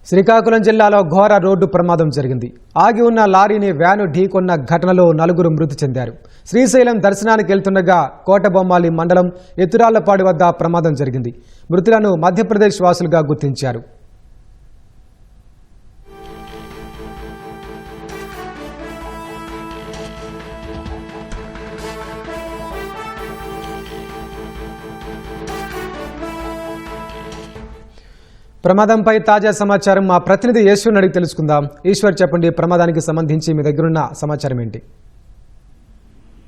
శ్రీకాకుళం జిల్లాలో ఘోర రోడ్డు ప్రమాదం జరిగింది. ఆగి ఉన్న లారీని వ్యాను ఢీకొన్న ఘటనలో 4 మృతి చెందారు. శ్రీశైలం దర్శనానికి వెళ్తుండగా కోటబొమ్మాలి మండలం ఎత్తురాళ్లపాడు వద్ద ప్రమాదం జరిగింది. మృతులను మధ్యప్రదేశ్ వాసులుగా గుర్తించారు. ప్రమాదంపై తాజా సమాచారం మా ప్రతినిధి ఈశ్వర్ని అడిగి తెలుసుకుందాం. ఈశ్వర్, చెప్పండి, ప్రమాదానికి సంబంధించి మీ దగ్గరున్న సమాచారం ఏంటి?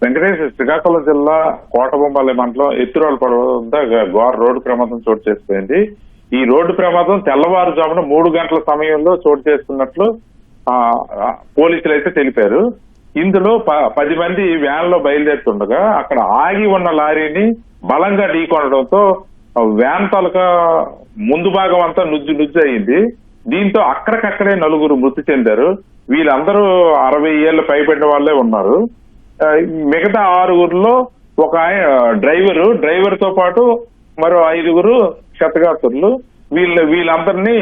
వెంకటేష్, శ్రీకాకుళం జిల్లా కోటబొమ్మాలి మండలం ఎత్తురాళ్లపాడు వద్ద ఘోర రోడ్డు ప్రమాదం చోటు చేసుకుంది. ఈ రోడ్డు ప్రమాదం తెల్లవారుజామున 3 గంటల సమయంలో చోటు చేసుకున్నట్లు పోలీసులు అయితే తెలిపారు. ఇందులో 10 మంది వ్యాన్ లో బయలుదేరుతుండగా అక్కడ ఆగి ఉన్న లారీని బలంగా ఢీకొనడంతో వ్యాన్ తాలూకా ముందు భాగం అంతా నుజ్జు అయింది. దీంతో అక్కడికక్కడే 4 మృతి చెందారు. వీళ్ళందరూ 60 ఏళ్ల పైబడిన వాళ్లే ఉన్నారు. మిగతా 6 ఒక డ్రైవర్ తో పాటు మరో 5 క్షతగాత్రులు. వీళ్ళందరినీ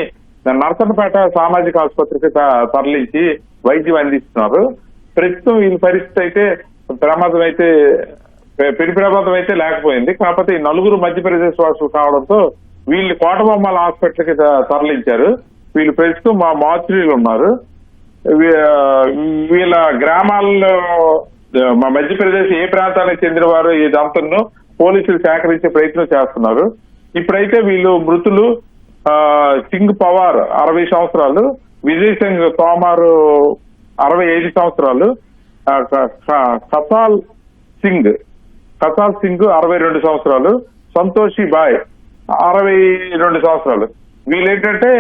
నర్సన్నపేట సామాజిక ఆసుపత్రికి తరలించి వైద్యం అందిస్తున్నారు. ప్రస్తుతం వీళ్ళ పరిస్థితి అయితే ప్రమాదం అయితే లేకపోయింది. కాకపోతే ఈ 4 మధ్యప్రదేశ్ వాసులు కావడంతో వీళ్ళు కోటబొమ్మాల హాస్పిటల్ కి తరలించారు. వీళ్ళు ప్రస్తుతం మా మార్చురీలు ఉన్నారు. వీళ్ళ గ్రామాల్లో మా మధ్యప్రదేశ్ ఏ ప్రాంతానికి చెందిన వారు ఇదంతా పోలీసులు సేకరించే ప్రయత్నం చేస్తున్నారు. ఇప్పుడైతే వీళ్ళు మృతులు సింగ్ పవార్ 60 సంవత్సరాలు, విజయ్ సింగ్ తోమార్ 65 సంవత్సరాలు, కసాల్ సింగ్ 62 సంవత్సరాలు, సంతోషి బాయ్ 62 సంవత్సరాలు. వీళ్ళేంటంటే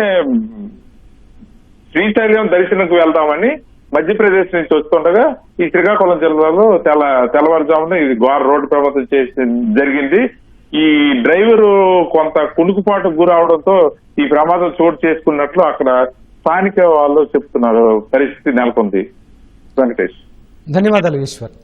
శ్రీశైలం దర్శనంకు వెళ్దామని మధ్యప్రదేశ్ నుంచి వస్తుండగా ఈ శ్రీకాకుళం జిల్లాలో తెల్లవారుజామున ఇది ఘోర రోడ్డు ప్రమాదం జరిగింది. ఈ డ్రైవరు కొంత కునుకుపాటుకు గురవడంతో ఈ ప్రమాదం చోటు చేసుకున్నట్లు అక్కడ స్థానిక వాళ్ళు చెప్తున్నారు. పరిస్థితి నెలకొంది. వెంకటేష్, ధన్యవాదాలు ఈశ్వర్.